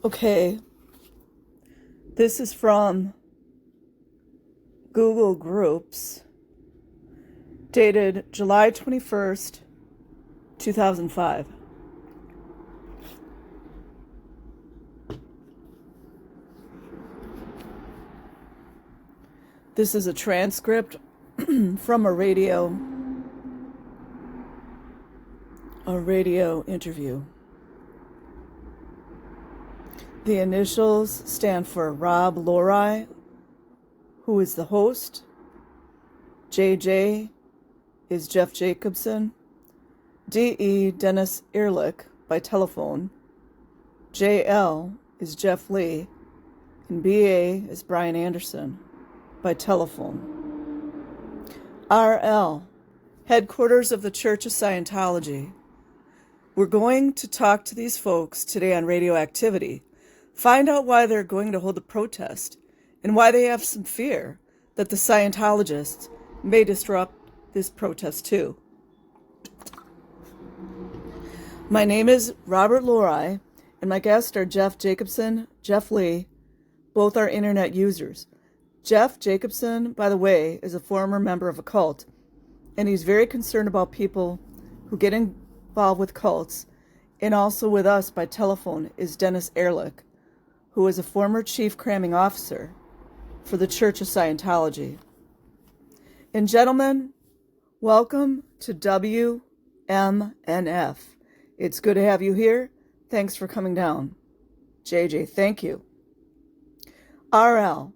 Okay, this is from Google Groups, dated July 21st, 2005. This is a transcript from a radio interview. The initials stand for Rob Lori, who is the host. JJ is Jeff Jacobson. DE Dennis Ehrlich by telephone. JL is Jeff Lee. And BA is Brian Anderson by telephone. RL, headquarters of the Church of Scientology. We're going to talk to these folks today on radioactivity. Find out why they're going to hold a protest and why they have some fear that the Scientologists may disrupt this protest too. My name is Robert Lori, and my guests are Jeff Jacobson, Jeff Lee. Both are internet users. Jeff Jacobson, by the way, is a former member of a cult, and he's very concerned about people who get involved with cults. And also with us by telephone is Dennis Ehrlich, who is a former chief cramming officer for the Church of Scientology. And gentlemen, welcome to WMNF. It's good to have you here. Thanks for coming down. JJ, thank you. RL.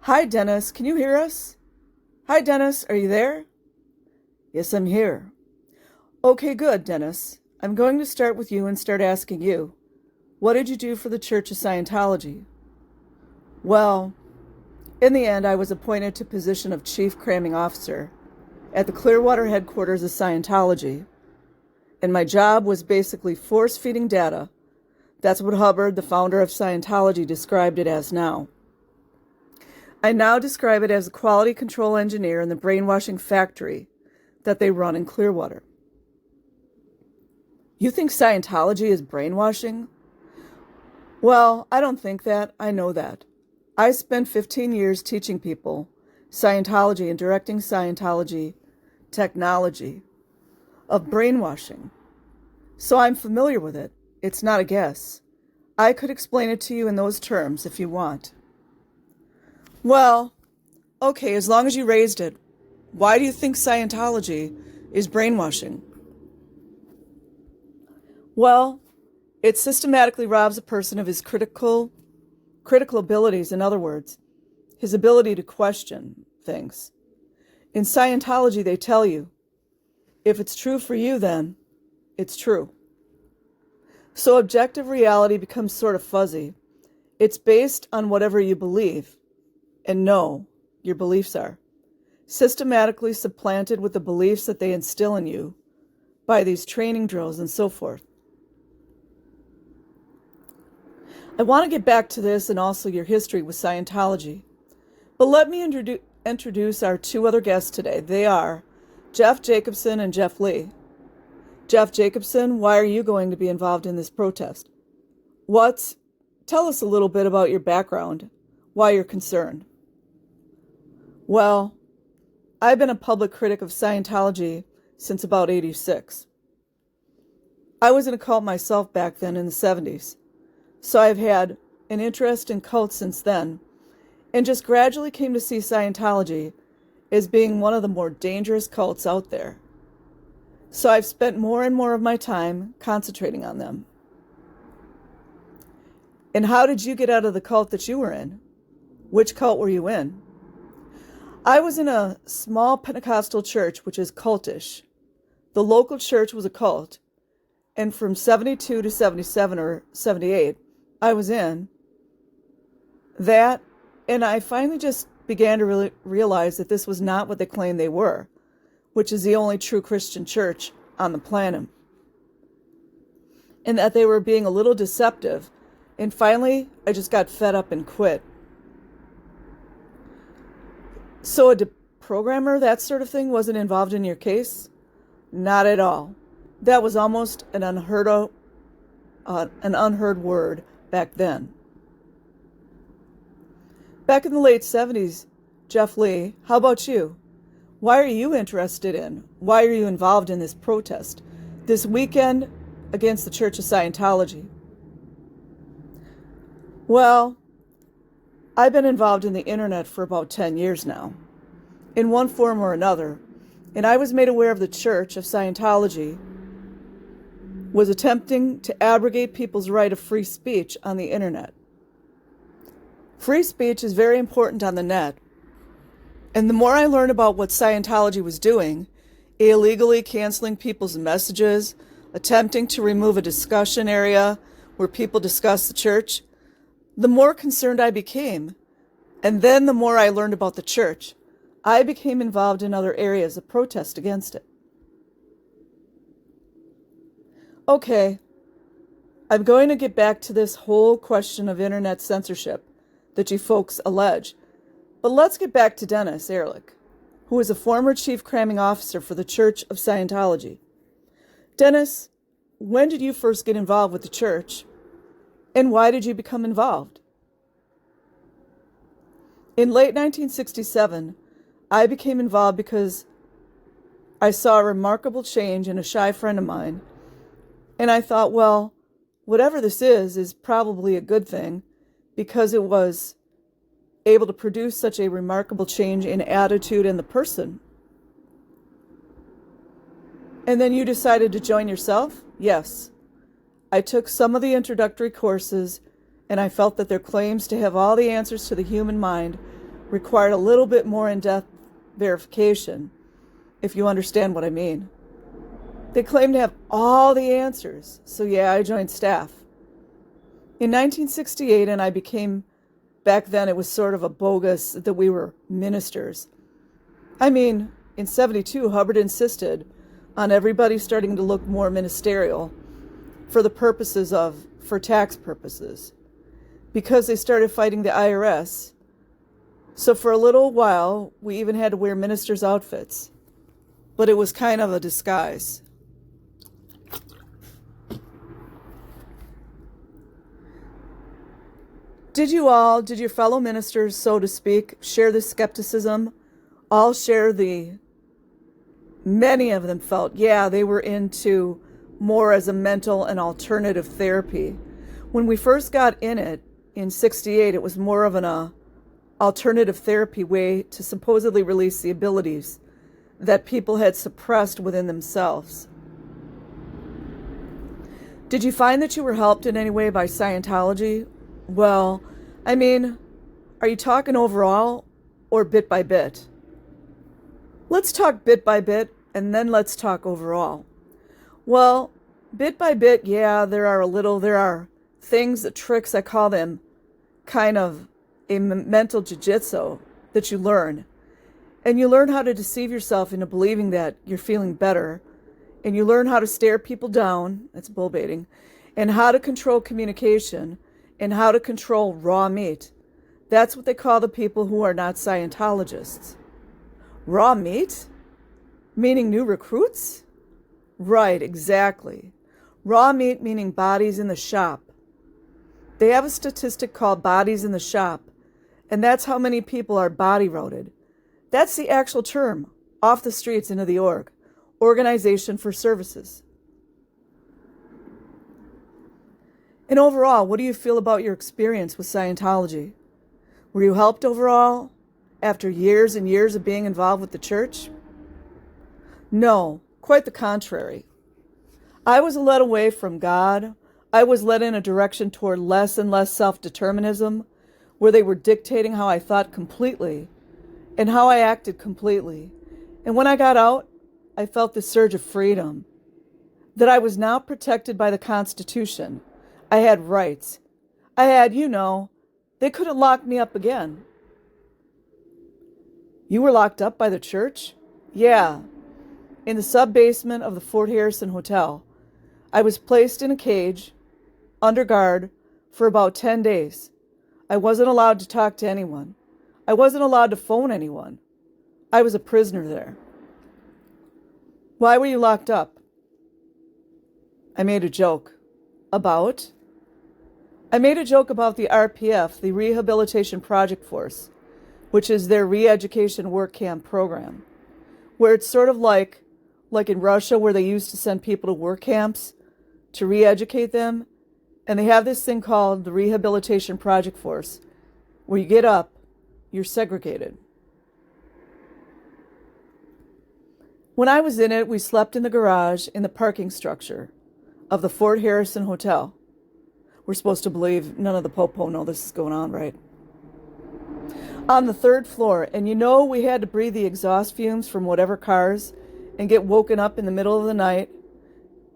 Hi, Dennis. Can you hear us? Hi, Dennis. Are you there? Yes, I'm here. Okay, good, Dennis. I'm going to start with you and start asking you, what did you do for the Church of Scientology? Well, in the end, I was appointed to position of Chief Cramming Officer at the Clearwater headquarters of Scientology, and my job was basically force-feeding data. That's what Hubbard, the founder of Scientology, described it as now. I now describe it as a quality control engineer in the brainwashing factory that they run in Clearwater. You think Scientology is brainwashing? Well, I don't think that. I know that. I spent 15 years teaching people Scientology and directing Scientology technology of brainwashing. So I'm familiar with it. It's not a guess. I could explain it to you in those terms if you want. Well, okay, as long as you raised it, why do you think Scientology is brainwashing? Well, it systematically robs a person of his critical abilities, in other words, his ability to question things. In Scientology, they tell you, if it's true for you, then it's true. So objective reality becomes sort of fuzzy. It's based on whatever you believe and know your beliefs are, systematically supplanted with the beliefs that they instill in you by these training drills and so forth. I want to get back to this and also your history with Scientology. But let me introduce our two other guests today. They are Jeff Jacobson and Jeff Lee. Jeff Jacobson, why are you going to be involved in this protest? Tell us a little bit about your background, why you're concerned. Well, I've been a public critic of Scientology since about '86. I was in a cult myself back then in the 70s. So I've had an interest in cults since then, and just gradually came to see Scientology as being one of the more dangerous cults out there. So I've spent more and more of my time concentrating on them. And how did you get out of the cult that you were in? Which cult were you in? I was in a small Pentecostal church, which is cultish. The local church was a cult, and from 72 to 77 or 78, I was in that, and I finally just began to really realize that this was not what they claimed they were, which is the only true Christian church on the planet, and that they were being a little deceptive, and finally I just got fed up and quit. So a deprogrammer, that sort of thing, wasn't involved in your case? Not at all. That was almost an unheard word back then. Back in the late 70s, Jeff Lee, how about you? Why are you interested in? Why are you involved in this protest this weekend against the Church of Scientology? Well, I've been involved in the internet for about 10 years now, in one form or another, and I was made aware of the Church of Scientology was attempting to abrogate people's right of free speech on the internet. Free speech is very important on the net, and the more I learned about what Scientology was doing, illegally canceling people's messages, attempting to remove a discussion area where people discuss the church, the more concerned I became. And then the more I learned about the church, I became involved in other areas of protest against it. Okay, I'm going to get back to this whole question of internet censorship that you folks allege. But let's get back to Dennis Ehrlich, who is a former chief cramming officer for the Church of Scientology. Dennis, when did you first get involved with the church, and why did you become involved? In late 1967, I became involved because I saw a remarkable change in a shy friend of mine, and I thought, well, whatever this is probably a good thing, because it was able to produce such a remarkable change in attitude in the person. And then you decided to join yourself? Yes. I took some of the introductory courses, and I felt that their claims to have all the answers to the human mind required a little bit more in-depth verification, if you understand what I mean. They claimed to have all the answers, so yeah, I joined staff. In 1968, and I became, back then it was sort of a bogus that we were ministers. I mean, in 72, Hubbard insisted on everybody starting to look more ministerial for tax purposes, because they started fighting the IRS. So for a little while, we even had to wear ministers' outfits, but it was kind of a disguise. Did your fellow ministers, so to speak, share this skepticism? Many of them felt, yeah, they were into more as a mental and alternative therapy. When we first got in 68, it was more of an alternative therapy way to supposedly release the abilities that people had suppressed within themselves. Did you find that you were helped in any way by Scientology? Well, I mean, are you talking overall or bit by bit? Let's talk bit by bit, and then let's talk overall. Well, bit by bit, yeah, there are things, tricks, I call them, kind of a mental jiu-jitsu that you learn. And you learn how to deceive yourself into believing that you're feeling better. And you learn how to stare people down, that's bull baiting, and how to control communication, and how to control raw meat. That's what they call the people who are not Scientologists. Raw meat? Meaning new recruits? Right, exactly. Raw meat meaning bodies in the shop. They have a statistic called bodies in the shop, and that's how many people are body-roaded. That's the actual term, off the streets into the org, Organization for Services. And overall, what do you feel about your experience with Scientology? Were you helped overall after years and years of being involved with the church? No, quite the contrary. I was led away from God. I was led in a direction toward less and less self-determinism, where they were dictating how I thought completely and how I acted completely. And when I got out, I felt this surge of freedom, that I was now protected by the Constitution. I had rights. I had, they couldn't lock me up again. You were locked up by the church? Yeah, in the sub-basement of the Fort Harrison Hotel. I was placed in a cage, under guard, for about 10 days. I wasn't allowed to talk to anyone. I wasn't allowed to phone anyone. I was a prisoner there. Why were you locked up? I made a joke. About? I made a joke about the RPF, the Rehabilitation Project Force, which is their re-education work camp program, where it's sort of like in Russia where they used to send people to work camps to re-educate them. And they have this thing called the Rehabilitation Project Force, where you get up, you're segregated. When I was in it, we slept in the garage in the parking structure of the Fort Harrison Hotel. We're supposed to believe none of the popo know this is going on, right? On the 3rd floor, and we had to breathe the exhaust fumes from whatever cars and get woken up in the middle of the night.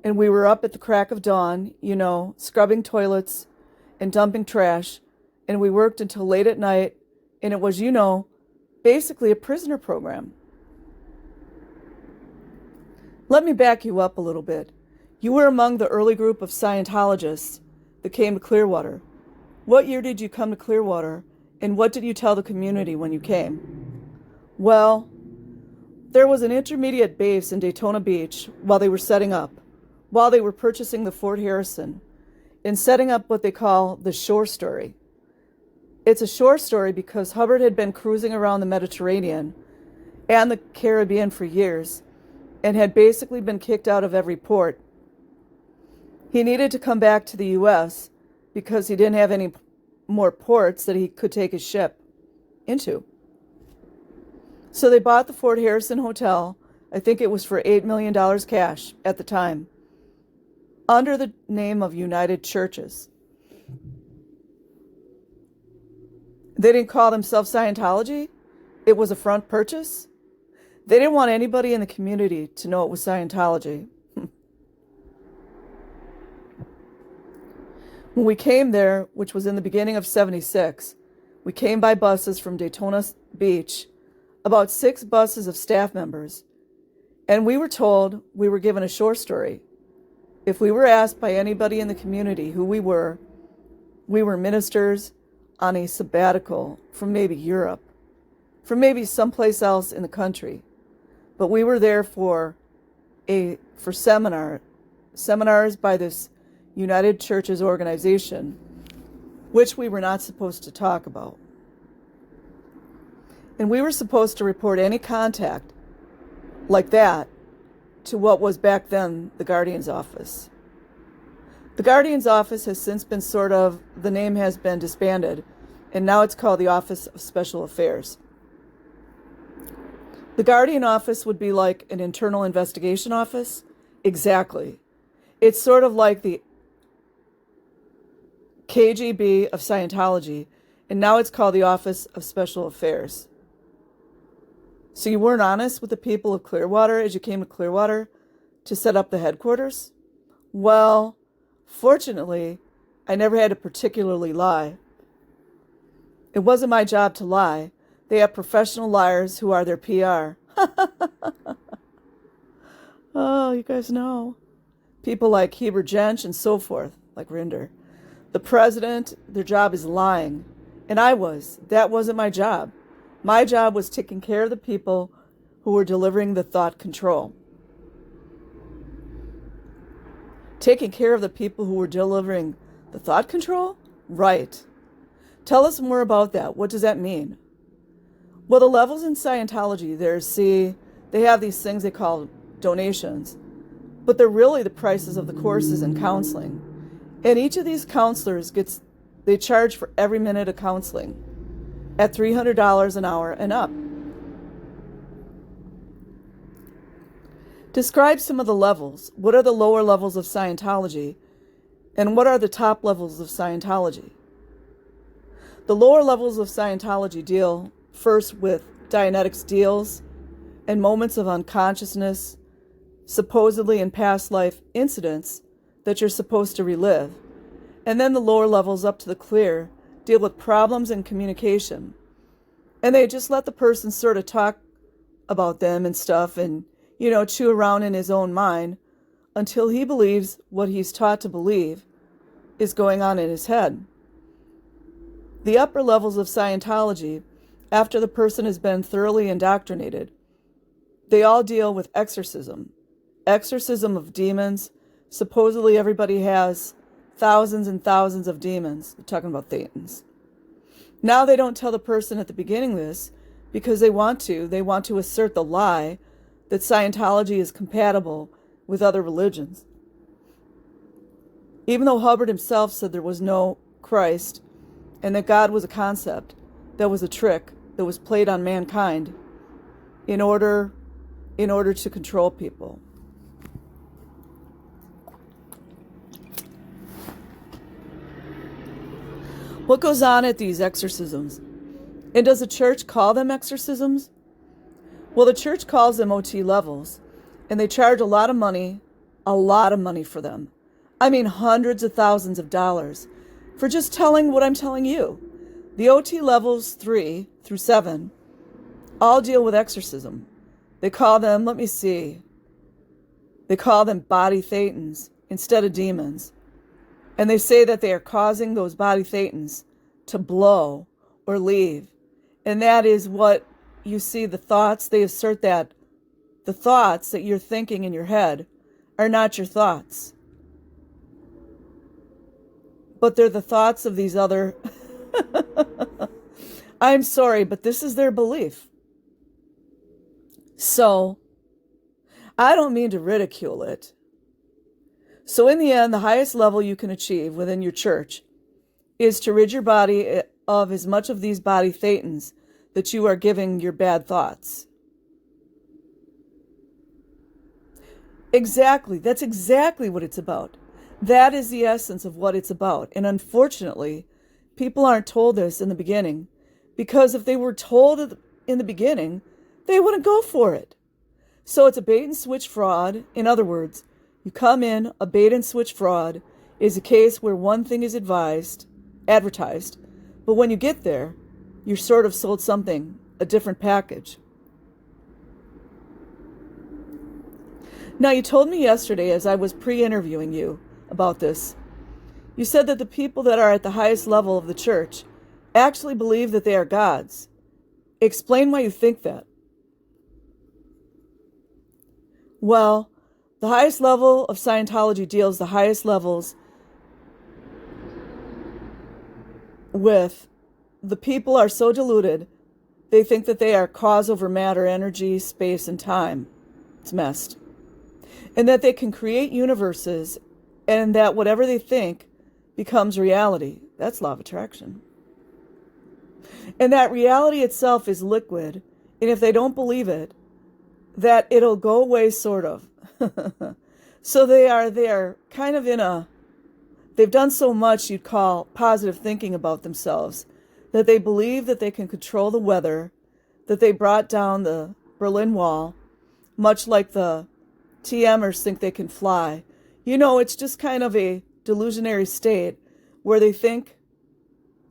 And we were up at the crack of dawn, scrubbing toilets and dumping trash. And we worked until late at night. And it was, basically a prisoner program. Let me back you up a little bit. You were among the early group of Scientologists that came to Clearwater. What year did you come to Clearwater? And what did you tell the community when you came? Well, there was an intermediate base in Daytona Beach while they were purchasing the Fort Harrison and setting up what they call the shore story. It's a shore story because Hubbard had been cruising around the Mediterranean and the Caribbean for years and had basically been kicked out of every port. He needed to come back to the U.S. because he didn't have any more ports that he could take his ship into. So they bought the Fort Harrison Hotel. I think it was for $8 million cash at the time, under the name of United Churches. They didn't call themselves Scientology. It was a front purchase. They didn't want anybody in the community to know it was Scientology. When we came there, which was in the beginning of '76, we came by buses from Daytona Beach, about 6 buses of staff members, and we were told we were given a shore story. If we were asked by anybody in the community who we were ministers on a sabbatical from maybe Europe, from maybe someplace else in the country. But we were there for seminars by this United Churches organization, which we were not supposed to talk about. And we were supposed to report any contact like that to what was back then the Guardian's office. The Guardian's office has since been the name has been disbanded, and now it's called the Office of Special Affairs. The Guardian office would be like an internal investigation office. Exactly. It's sort of like the KGB of Scientology, and now it's called the Office of Special Affairs. So you weren't honest with the people of Clearwater as you came to Clearwater to set up the headquarters? Well, fortunately, I never had to particularly lie. It wasn't my job to lie. They have professional liars who are their PR. Oh, you guys know. People like Heber Jensch and so forth, like Rinder. The president, their job is lying. And that wasn't my job. My job was taking care of the people who were delivering the thought control. Taking care of the people who were delivering the thought control? Right. Tell us more about that. What does that mean? Well, the levels in Scientology, they have these things they call donations, but they're really the prices of the courses and counseling. And each of these counselors they charge for every minute of counseling at $300 an hour and up. Describe some of the levels. What are the lower levels of Scientology? And what are the top levels of Scientology? The lower levels of Scientology deal first with Dianetics deals and moments of unconsciousness, supposedly in past life incidents that you're supposed to relive. And then the lower levels up to the clear deal with problems in communication. And they just let the person sort of talk about them and stuff and, chew around in his own mind until he believes what he's taught to believe is going on in his head. The upper levels of Scientology, after the person has been thoroughly indoctrinated, they all deal with exorcism of demons. Supposedly everybody has thousands and thousands of demons. They're talking about thetans. Now they don't tell the person at the beginning this because they want to. They want to assert the lie that Scientology is compatible with other religions. Even though Hubbard himself said there was no Christ and that God was a concept, that was a trick that was played on mankind in order to control people. What goes on at these exorcisms? And does the church call them exorcisms? Well, the church calls them OT levels, and they charge a lot of money for them. I mean, hundreds of thousands of dollars for just telling what I'm telling you. The OT levels 3 through 7 all deal with exorcism. They call them, they call them body thetans instead of demons. And they say that they are causing those body thetans to blow or leave. And that is what you see, the thoughts. They assert that the thoughts that you're thinking in your head are not your thoughts. But they're the thoughts of these other... I'm sorry, but this is their belief. So, I don't mean to ridicule it. So in the end, the highest level you can achieve within your church is to rid your body of as much of these body thetans that you are giving your bad thoughts. Exactly. That's exactly what it's about. That is the essence of what it's about. And unfortunately, people aren't told this in the beginning, because if they were told in the beginning, they wouldn't go for it. So it's a bait and switch fraud. In other words, you come in, a bait and switch fraud is a case where one thing is advertised, but when you get there, you're sort of sold something, a different package. Now, you told me yesterday as I was pre-interviewing you about this, you said that the people that are at the highest level of the church actually believe that they are gods. Explain why you think that. Well, the highest level of Scientology deals the highest levels with the people are so deluded, they think that they are cause over matter, energy, space, and time. It's messed. And that they can create universes, and that whatever they think becomes reality. That's law of attraction. And that reality itself is liquid, and if they don't believe it, that it'll go away, sort of. So they are kind of they've done so much you'd call positive thinking about themselves, that they believe that they can control the weather, that they brought down the Berlin Wall, much like the TMers think they can fly. You know, it's just kind of a delusionary state where they think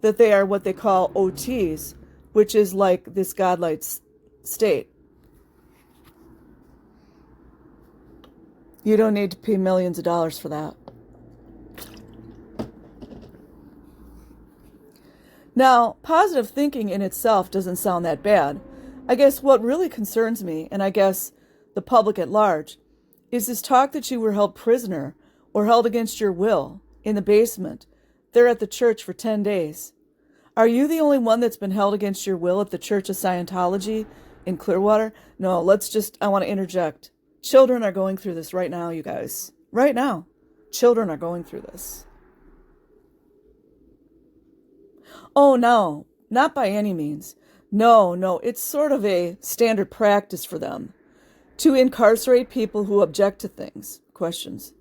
that they are what they call OTs, which is like this godlike state. You don't need to pay millions of dollars for that. Now, positive thinking in itself doesn't sound that bad. I guess what really concerns me, and I guess the public at large, is this talk that you were held prisoner or held against your will in the basement there at the church for 10 days. Are you the only one that's been held against your will at the Church of Scientology in Clearwater? No, I want to interject. Children are going through this right now, you guys. Right now. Children are going through this. Oh, no, not by any means. No, it's sort of a standard practice for them to incarcerate people who object to things, questions,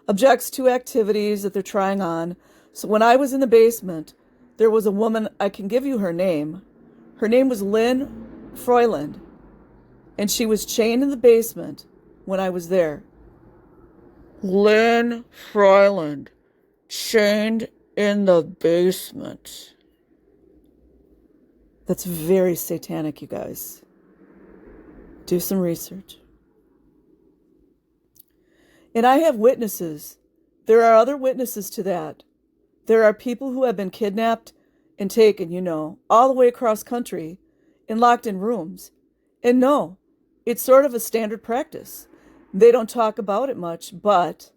objects to activities that they're trying on. So when I was in the basement, there was a woman, I can give you her name. Her name was Lynn Froyland, and she was chained in the basement when I was there. Lynn Froyland, chained in the basement. That's very satanic, you guys. Do some research. And I have witnesses. There are other witnesses to that. There are people who have been kidnapped and taken, all the way across country and locked in rooms. And no, it's sort of a standard practice. They don't talk about it much, but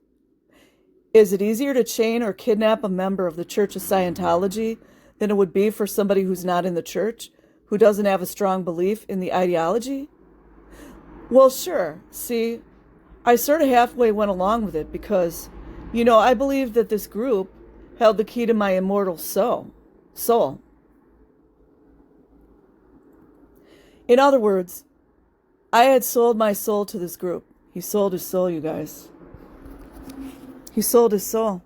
Is it easier to chain or kidnap a member of the Church of Scientology than it would be for somebody who's not in the church, who doesn't have a strong belief in the ideology? Well, sure. See, I sort of halfway went along with it because, I believed that this group held the key to my immortal soul. In other words, I had sold my soul to this group. He sold his soul, you guys. He sold his soul.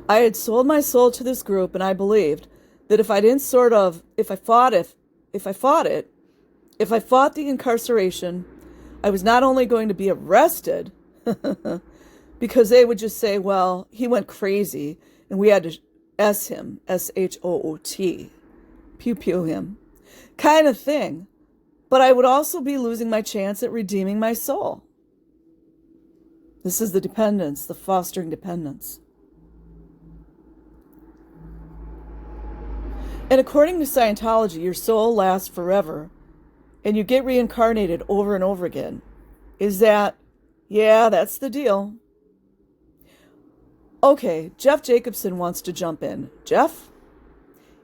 I had sold my soul to this group, and I believed that if I fought the incarceration, I was not only going to be arrested, because they would just say, well, he went crazy, and we had to S him, S-H-O-O-T, pew him, kind of thing. But I would also be losing my chance at redeeming my soul. This is the dependence, the fostering dependence. And according to Scientology, your soul lasts forever, and you get reincarnated over and over again. Is that? Yeah, that's the deal. Okay, Jeff Jacobson wants to jump in. Jeff?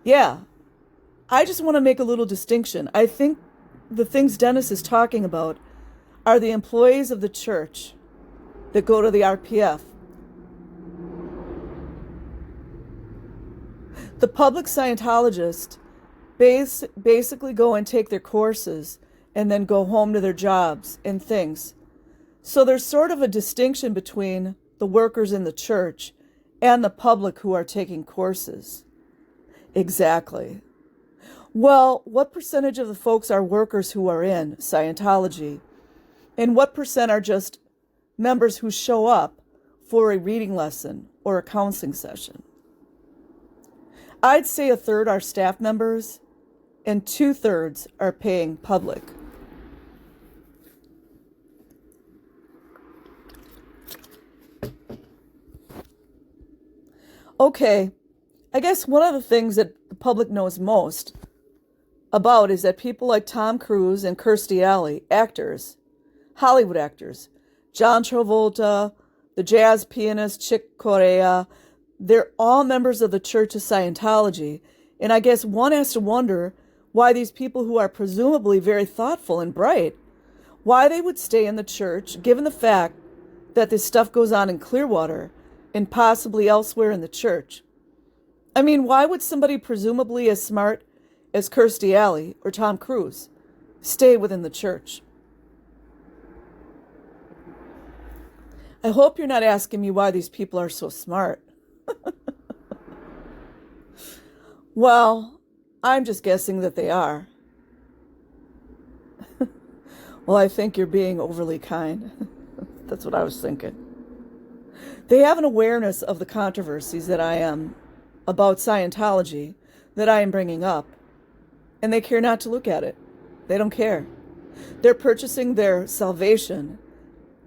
Yeah, I just want to make a little distinction. I think the things Dennis is talking about are the employees of the church that go to the RPF. The public Scientologists basically go and take their courses and then go home to their jobs and things. So there's sort of a distinction between the workers in the church and the public who are taking courses. Exactly. Well, what percentage of the folks are workers who are in Scientology? And what percent are just members who show up for a reading lesson or a counseling session? I'd say 1/3 are staff members and 2/3 are paying public. Okay, I guess one of the things that the public knows most about is that people like Tom Cruise and Kirstie Alley, actors, Hollywood actors, John Travolta, the jazz pianist Chick Corea, they're all members of the Church of Scientology. And I guess one has to wonder why these people who are presumably very thoughtful and bright, why they would stay in the church, given the fact that this stuff goes on in Clearwater and possibly elsewhere in the church. I mean, why would somebody presumably as smart as Kirstie Alley or Tom Cruise stay within the church? I hope you're not asking me why these people are so smart. Well, I'm just guessing that they are. Well, I think you're being overly kind. That's what I was thinking. They have an awareness of the controversies that I am about Scientology, that I am bringing up, and they care not to look at it. They don't care. They're purchasing their salvation,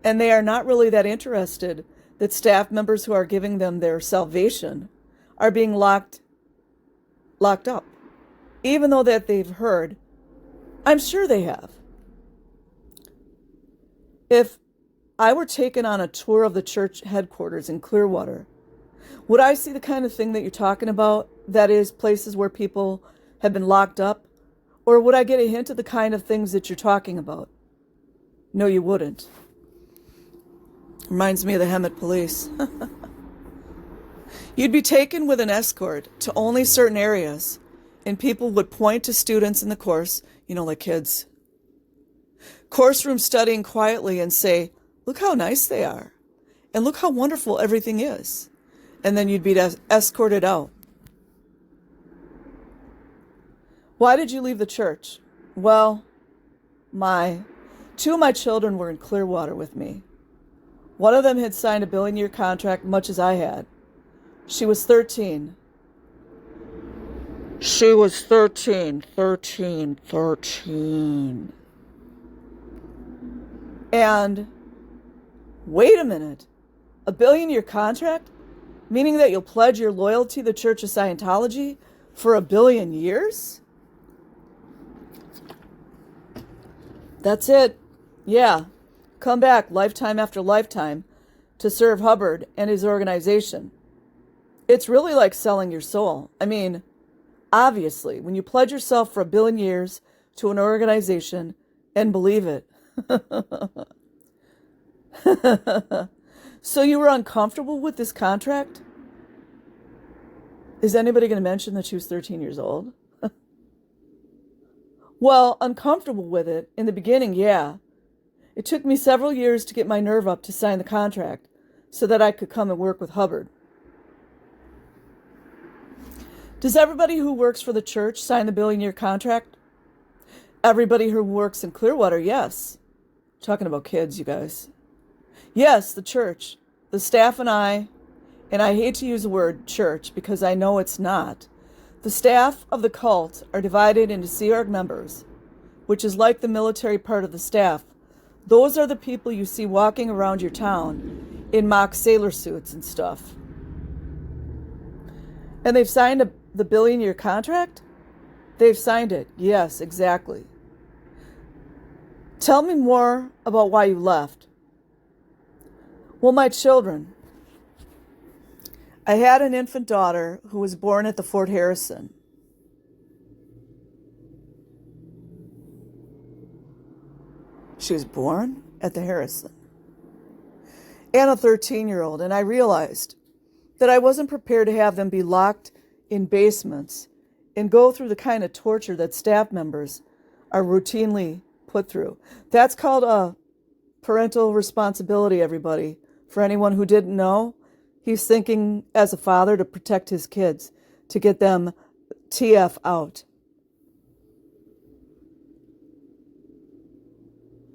and they are not really that interested that staff members who are giving them their salvation are being locked up, even though that they've heard. I'm sure they have. If I were taken on a tour of the church headquarters in Clearwater, would I see the kind of thing that you're talking about? That is, places where people have been locked up? Or would I get a hint of the kind of things that you're talking about? No, you wouldn't. Reminds me of the Hemet police. You'd be taken with an escort to only certain areas, and people would point to students in the course, like kids. Course room studying quietly and say, look how nice they are, and look how wonderful everything is. And then you'd be escorted out. Why did you leave the church? Well, two of my children were in Clearwater with me. One of them had signed a 1 billion-year contract, much as I had. She was 13. She was 13. And wait a minute, a 1 billion-year contract? Meaning that you'll pledge your loyalty to the Church of Scientology for 1 billion years? That's it. Yeah. Come back lifetime after lifetime to serve Hubbard and his organization. It's really like selling your soul. I mean, obviously, when you pledge yourself for 1 billion years to an organization and believe it. So you were uncomfortable with this contract? Is anybody going to mention that she was 13 years old? Well, uncomfortable with it in the beginning, yeah. It took me several years to get my nerve up to sign the contract so that I could come and work with Hubbard. Does everybody who works for the church sign the 1 billion-year contract? Everybody who works in Clearwater, yes. Talking about kids, you guys. Yes, the church, the staff and I hate to use the word church because I know it's not. The staff of the cult are divided into Sea Org members, which is like the military part of the staff. Those are the people you see walking around your town in mock sailor suits and stuff. And they've signed the 1 billion-year contract? They've signed it. Yes, exactly. Tell me more about why you left. Well, my children. I had an infant daughter who was born at the Fort Harrison. She was born at the Harrison. And a 13-year-old. And I realized that I wasn't prepared to have them be locked in basements and go through the kind of torture that staff members are routinely put through. That's called a parental responsibility, everybody. For anyone who didn't know, he's thinking as a father to protect his kids, to get them TF out.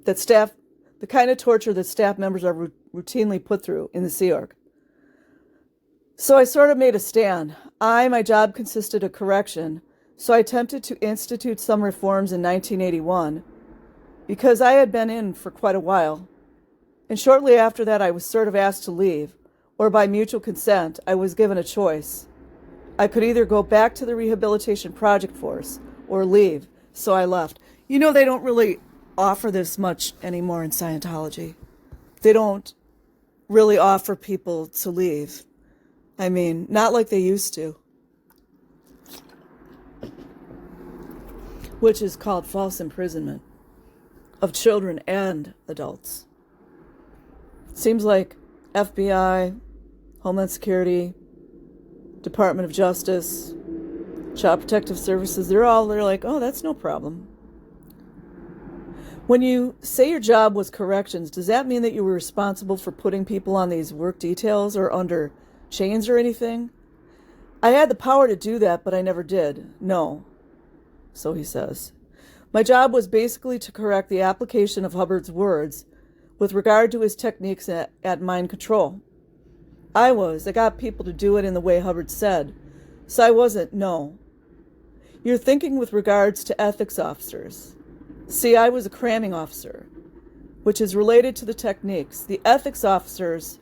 The kind of torture that staff members are routinely put through in the Sea Org. So I sort of made a stand. My job consisted of correction, so I attempted to institute some reforms in 1981 because I had been in for quite a while. And shortly after that, I was sort of asked to leave, or by mutual consent, I was given a choice. I could either go back to the rehabilitation project force or leave, so I left. You know, they don't really offer this much anymore in Scientology. They don't really offer people to leave. I mean, not like they used to. Which is called false imprisonment of children and adults. Seems like FBI, Homeland Security, Department of Justice, Child Protective Services, they're like, oh, that's no problem. When you say your job was corrections, does that mean that you were responsible for putting people on these work details or under chains or anything? I had the power to do that, but I never did. No. So he says. My job was basically to correct the application of Hubbard's words with regard to his techniques at mind control. I got people to do it in the way Hubbard said. So I wasn't, no. You're thinking with regards to ethics officers. See, I was a cramming officer, which is related to the techniques. The ethics officers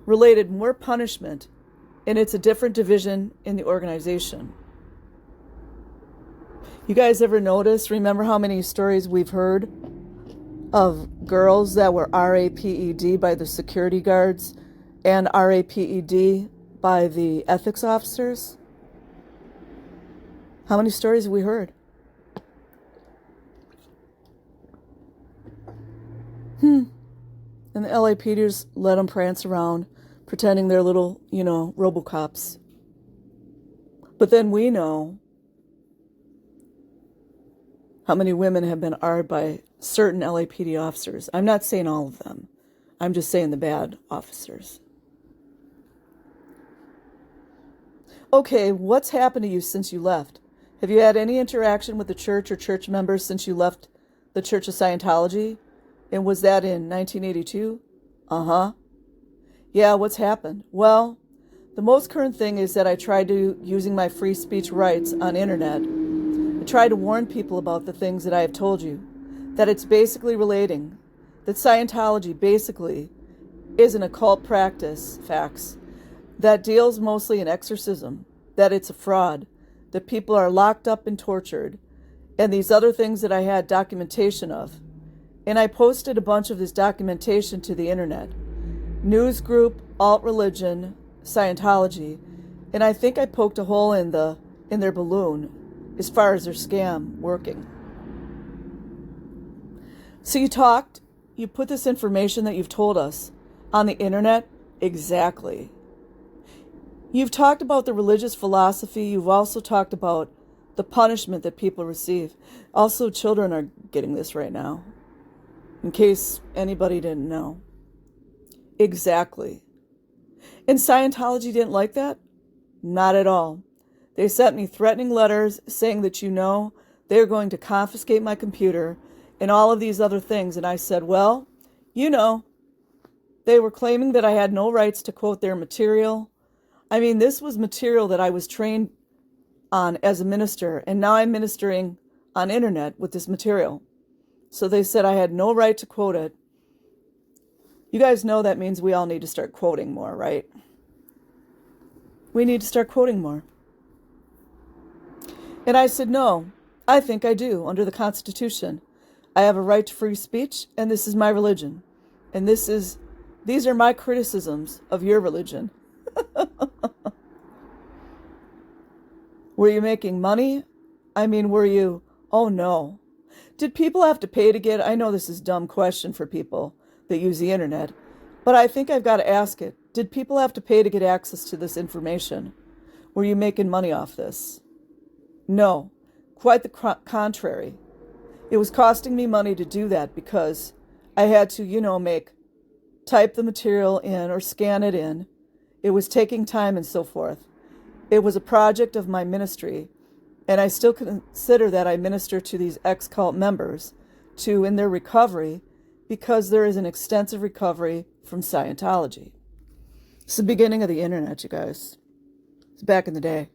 related more punishment, and it's a different division in the organization. You guys ever remember how many stories we've heard of girls that were RAPED by the security guards and RAPED by the ethics officers? How many stories have we heard? And the LAPDers let them prance around, pretending they're little, Robocops. But then we know how many women have been R'd by certain LAPD officers. I'm not saying all of them. I'm just saying the bad officers. Okay, what's happened to you since you left? Have you had any interaction with the church or church members since you left the Church of Scientology? And was that in 1982? Uh-huh. Yeah, what's happened? Well, the most current thing is that I tried to, using my free speech rights on internet, I tried to warn people about the things that I have told you, that it's basically relating, that Scientology basically is an occult practice, facts, that deals mostly in exorcism, that it's a fraud, that people are locked up and tortured, and these other things that I had documentation of. and I posted a bunch of this documentation to the internet. News group, alt religion, Scientology, and I think I poked a hole in their balloon as far as their scam working. So you put this information that you've told us on the internet? Exactly. You've talked about the religious philosophy. You've also talked about the punishment that people receive. Also, children are getting this right now, in case anybody didn't know. Exactly. And Scientology didn't like that? Not at all. They sent me threatening letters saying that they're going to confiscate my computer and all of these other things. And I said, well, they were claiming that I had no rights to quote their material. I mean, this was material that I was trained on as a minister, and now I'm ministering on internet with this material. So they said I had no right to quote it. You guys know that means we all need to start quoting more, right? We need to start quoting more. And I said, no, I think I do under the Constitution. I have a right to free speech, and this is my religion. And these are my criticisms of your religion. Were you making money? I mean, were you? Oh, no. Did people have to pay to get? I know this is a dumb question for people that use the internet, but I think I've got to ask it. Did people have to pay to get access to this information? Were you making money off this? No, quite the contrary. It was costing me money to do that because I had to, type the material in or scan it in. It was taking time and so forth. It was a project of my ministry, and I still consider that I minister to these ex-cult members in their recovery, because there is an extensive recovery from Scientology. It's the beginning of the internet, you guys. It's back in the day.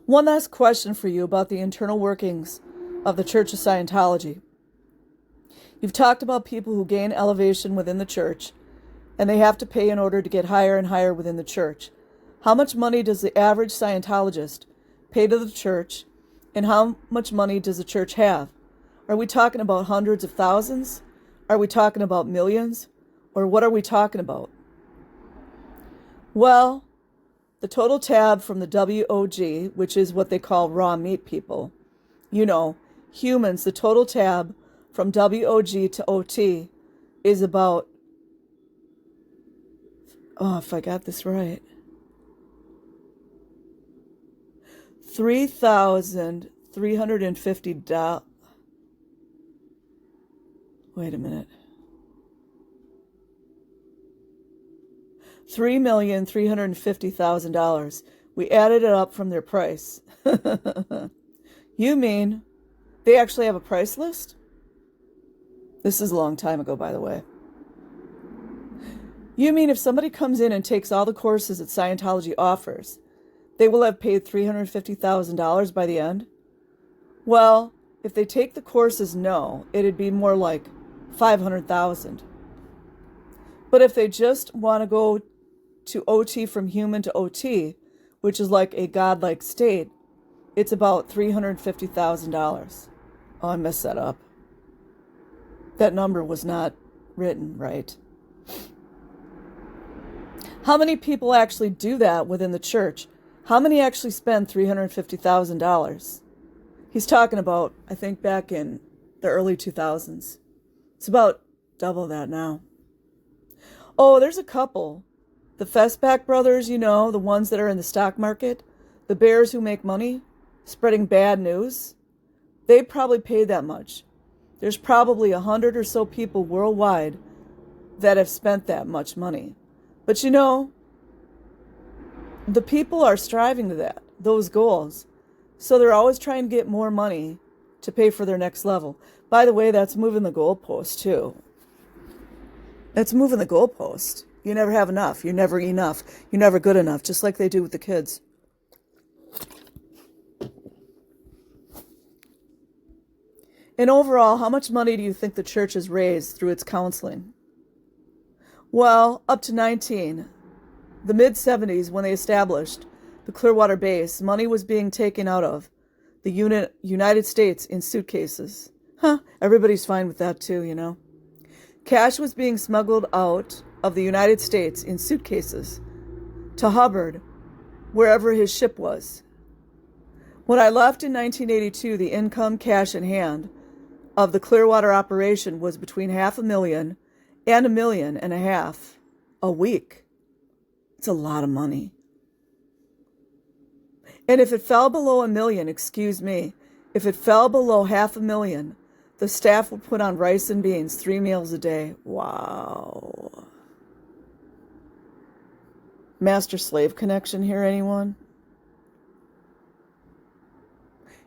One last question for you about the internal workings of the Church of Scientology. You've talked about people who gain elevation within the church, and they have to pay in order to get higher and higher within the church. How much money does the average Scientologist pay to the church, and how much money does the church have? Are we talking about hundreds of thousands? Are we talking about millions? Or what are we talking about? Well, the total tab from the WOG, which is what they call raw meat people, humans, the total tab from WOG to OT is about, if I got this right, $3,350. Wait a minute. $3,350,000. We added it up from their price. You mean they actually have a price list? This is a long time ago, by the way. You mean if somebody comes in and takes all the courses that Scientology offers, they will have paid $350,000 by the end? Well, if they take the courses, no, it'd be more like $500,000. But if they just want to go to OT from human to OT, which is like a godlike state, it's about $350,000. Oh, I messed that up. That number was not written right. How many people actually do that within the church? How many actually spend $350,000? He's talking about, I think, back in the early 2000s. It's about double that now. Oh, there's a couple. The Festback brothers, the ones that are in the stock market, the bears who make money, spreading bad news, they probably pay that much. There's probably 100 or so people worldwide that have spent that much money. But the people are striving to those goals. So they're always trying to get more money to pay for their next level. By the way, that's moving the goalpost too. That's moving the goalpost. You never have enough. You're never enough. You're never good enough, just like they do with the kids. And overall, how much money do you think the church has raised through its counseling? Well, up to the mid-70s, when they established the Clearwater base, money was being taken out of the United States in suitcases. Everybody's fine with that too, you know. Cash was being smuggled out of the United States in suitcases to Hubbard, wherever his ship was. When I left in 1982, the income cash in hand of the Clearwater operation was between $500,000 and $1.5 million a week. It's a lot of money. And if it fell below $1 million, if it fell below $500,000, the staff would put on rice and beans 3 meals a day. Wow. Master-slave connection here, anyone?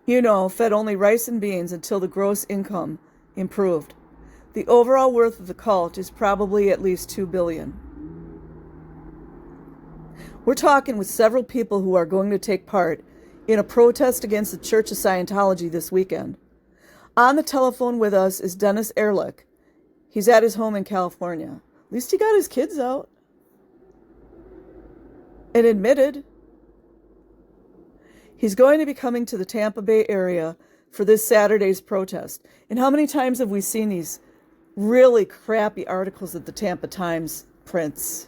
You know, fed only rice and beans until the gross income improved. The overall worth of the cult is probably at least $2 billion. We're talking with several people who are going to take part in a protest against the Church of Scientology this weekend. On the telephone with us is Dennis Ehrlich. He's at his home in California. At least he got his kids out and admitted. He's going to be coming to the Tampa Bay area for this Saturday's protest. And how many times have we seen these really crappy articles that the Tampa Times prints?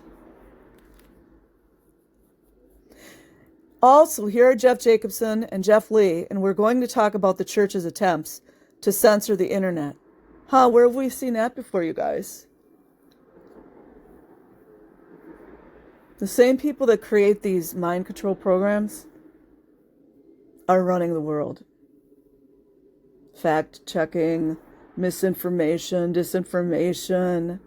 Also, here are Jeff Jacobson and Jeff Lee, and we're going to talk about the church's attempts to censor the internet. Where have we seen that before, you guys? The same people that create these mind control programs are running the world. Fact-checking, misinformation, disinformation.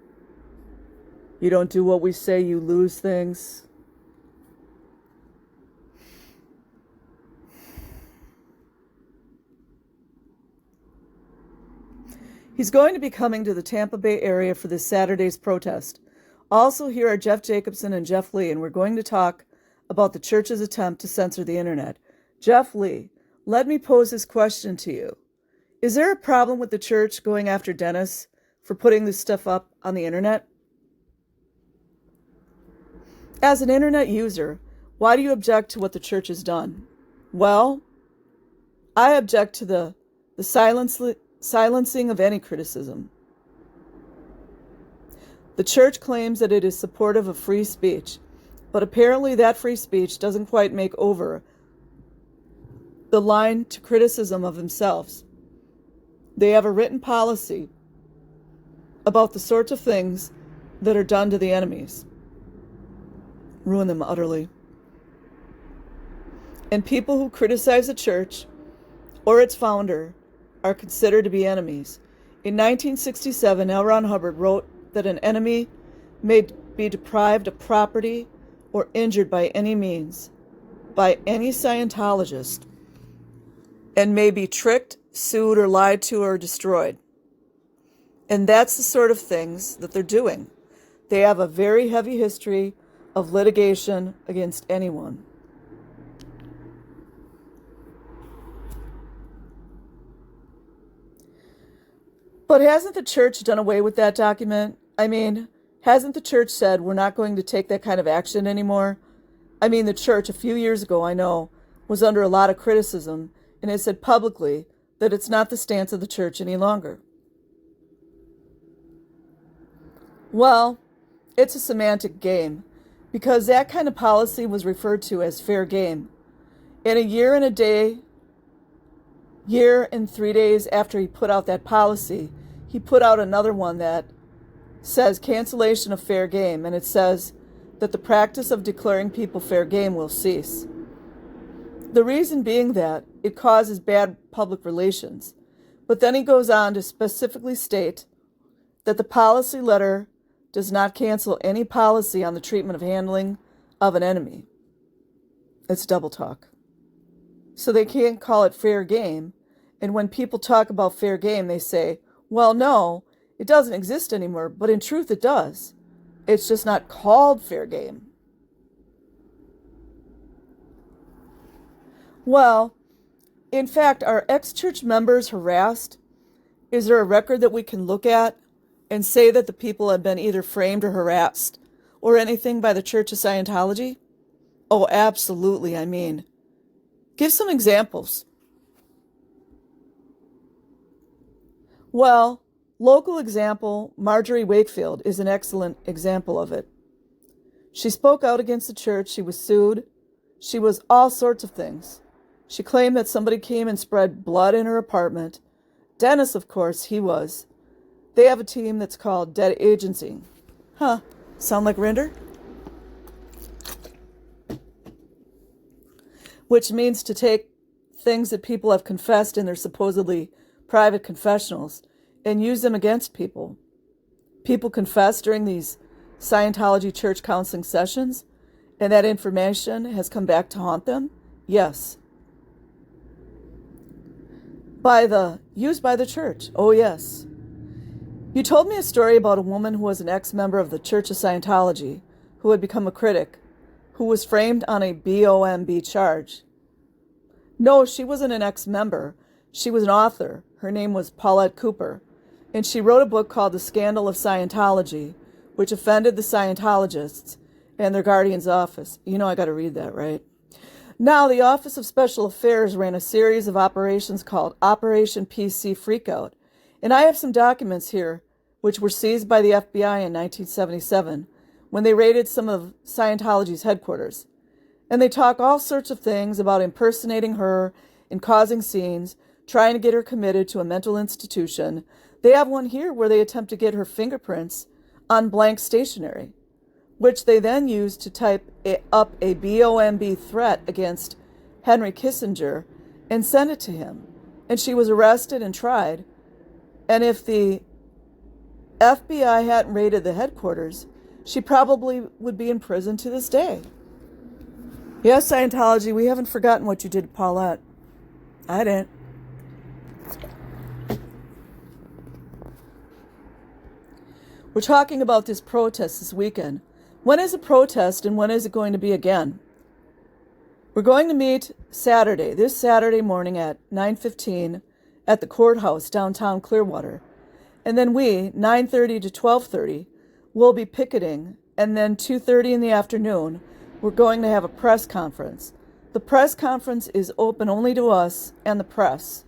You don't do what we say, you lose things. He's going to be coming to the Tampa Bay area for this Saturday's protest. Also, here are Jeff Jacobson and Jeff Lee, and we're going to talk about the church's attempt to censor the internet. Jeff Lee, let me pose this question to you. Is there a problem with the church going after Dennis for putting this stuff up on the internet? As an internet user, why do you object to what the church has done? Well, I object to the silencing of any criticism. The church claims that it is supportive of free speech, but apparently that free speech doesn't quite make over the line to criticism of themselves. They have a written policy about the sorts of things that are done to the enemies. Ruin them utterly. And people who criticize the church or its founder are considered to be enemies. In 1967, L. Ron Hubbard wrote that an enemy may be deprived of property or injured by any means by any Scientologist and may be tricked, sued, or lied to, or destroyed. And that's the sort of things that they're doing. They have a very heavy history of litigation against anyone. But hasn't the church done away with that document? I mean, hasn't the church said we're not going to take that kind of action anymore? I mean, the church a few years ago, I know, was under a lot of criticism, and it said publicly that it's not the stance of the church any longer. Well, it's a semantic game, because that kind of policy was referred to as fair game. And a year and 3 days after he put out that policy, he put out another one that says cancellation of fair game, and it says that the practice of declaring people fair game will cease. The reason being that it causes bad public relations. But then he goes on to specifically state that the policy letter does not cancel any policy on the treatment of handling of an enemy. It's double talk. So they can't call it fair game. And when people talk about fair game, they say, well, no, it doesn't exist anymore, but in truth it does. It's just not called fair game. Well, in fact, are ex-church members harassed? Is there a record that we can look at and say that the people have been either framed or harassed or anything by the Church of Scientology? Oh, absolutely, I mean. Give some examples. Well, local example, Marjorie Wakefield is an excellent example of it. She spoke out against the church. She was sued. She was all sorts of things. She claimed that somebody came and spread blood in her apartment. Dennis, of course, he was. They have a team that's called Dead Agency. Huh, sound like Rinder? Which means to take things that people have confessed in their supposedly private confessionals and use them against people. People confess during these Scientology church counseling sessions, and that information has come back to haunt them? Yes. Used by the church. Oh, yes. You told me a story about a woman who was an ex-member of the Church of Scientology, who had become a critic, who was framed on a BOMB charge. No, she wasn't an ex-member. She was an author. Her name was Paulette Cooper, and she wrote a book called The Scandal of Scientology, which offended the Scientologists and their guardian's office. You know I got to read that, right? Now, the Office of Special Affairs ran a series of operations called Operation PC Freakout, and I have some documents here which were seized by the FBI in 1977 when they raided some of Scientology's headquarters. And they talk all sorts of things about impersonating her and causing scenes, trying to get her committed to a mental institution. They have one here where they attempt to get her fingerprints on blank stationery, which they then use to type up a BOMB threat against Henry Kissinger and send it to him. And she was arrested and tried. And if the FBI hadn't raided the headquarters, she probably would be in prison to this day. Yes, Scientology, we haven't forgotten what you did to Paulette. I didn't. We're talking about this protest this weekend. When is a protest and when is it going to be again? We're going to meet Saturday, this Saturday morning at 9:15 at the courthouse downtown Clearwater. And then we, 9:30 to 12:30, will be picketing. And then 2:30 in the afternoon, we're going to have a press conference. The press conference is open only to us and the press.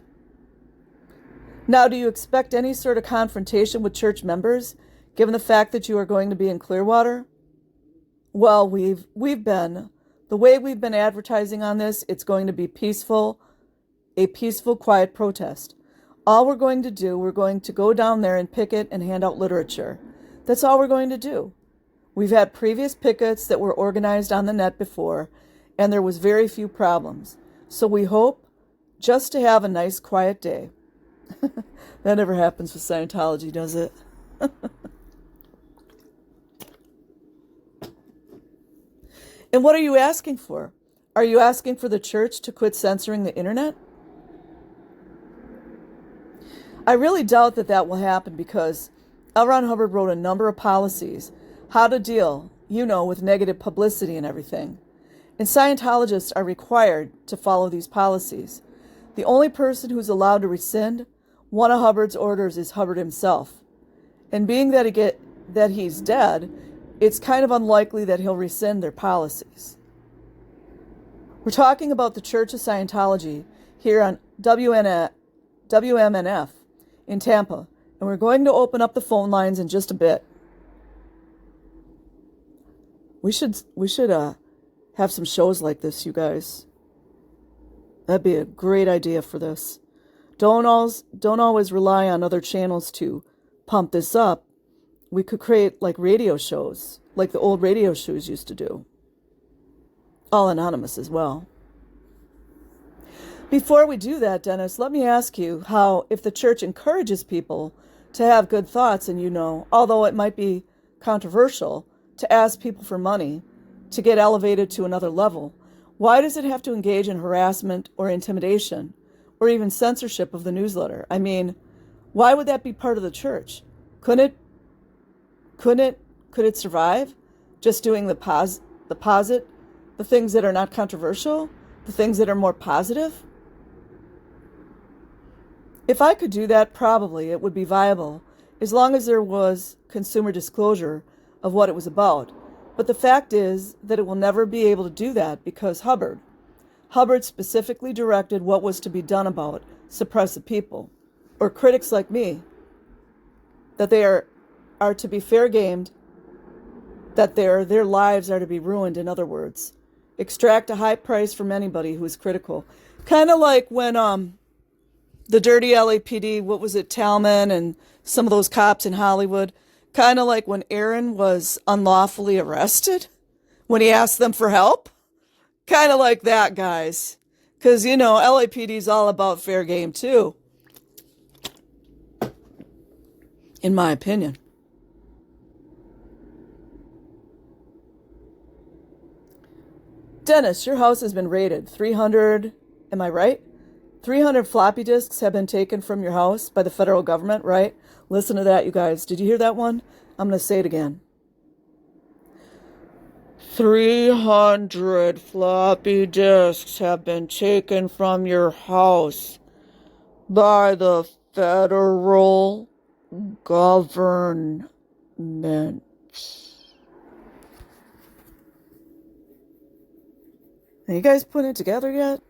Now, do you expect any sort of confrontation with church members, given the fact that you are going to be in Clearwater? Well, the way we've been advertising on this, it's going to be a peaceful, quiet protest. All we're going to do, we're going to go down there and picket and hand out literature. That's all we're going to do. We've had previous pickets that were organized on the net before, and there was very few problems. So we hope just to have a nice, quiet day. That never happens with Scientology, does it? And what are you asking for? Are you asking for the church to quit censoring the internet? I really doubt that will happen because L. Ron Hubbard wrote a number of policies, how to deal, with negative publicity and everything. And Scientologists are required to follow these policies. The only person who's allowed to rescind one of Hubbard's orders is Hubbard himself. And being that he's dead, it's kind of unlikely that he'll rescind their policies. We're talking about the Church of Scientology here on WMNF in Tampa, and we're going to open up the phone lines in just a bit. We should have some shows like this, you guys. That'd be a great idea for this. Don't always rely on other channels to pump this up. We could create like radio shows, like the old radio shows used to do. All anonymous as well. Before we do that, Dennis, let me ask you how, if the church encourages people to have good thoughts and although it might be controversial to ask people for money to get elevated to another level, why does it have to engage in harassment or intimidation or even censorship of the newsletter? I mean, why would that be part of the church? Could it survive just doing the things that are not controversial, the things that are more positive? If I could do that, probably it would be viable, as long as there was consumer disclosure of what it was about. But the fact is that it will never be able to do that because Hubbard specifically directed what was to be done about suppressive people, or critics like me, that they are to be fair gamed, that their lives are to be ruined, in other words. Extract a high price from anybody who is critical. Kind of like when the dirty LAPD, what was it, Talman and some of those cops in Hollywood, kind of like when Aaron was unlawfully arrested, when he asked them for help. Kind of like that, guys. Because, you know, LAPD is all about fair game, too. In my opinion. Dennis, your house has been raided. 300, am I right? 300 floppy disks have been taken from your house by the federal government, right? Listen to that, you guys. Did you hear that one? I'm going to say it again. 300 floppy disks have been taken from your house by the federal government. Are you guys putting it together yet?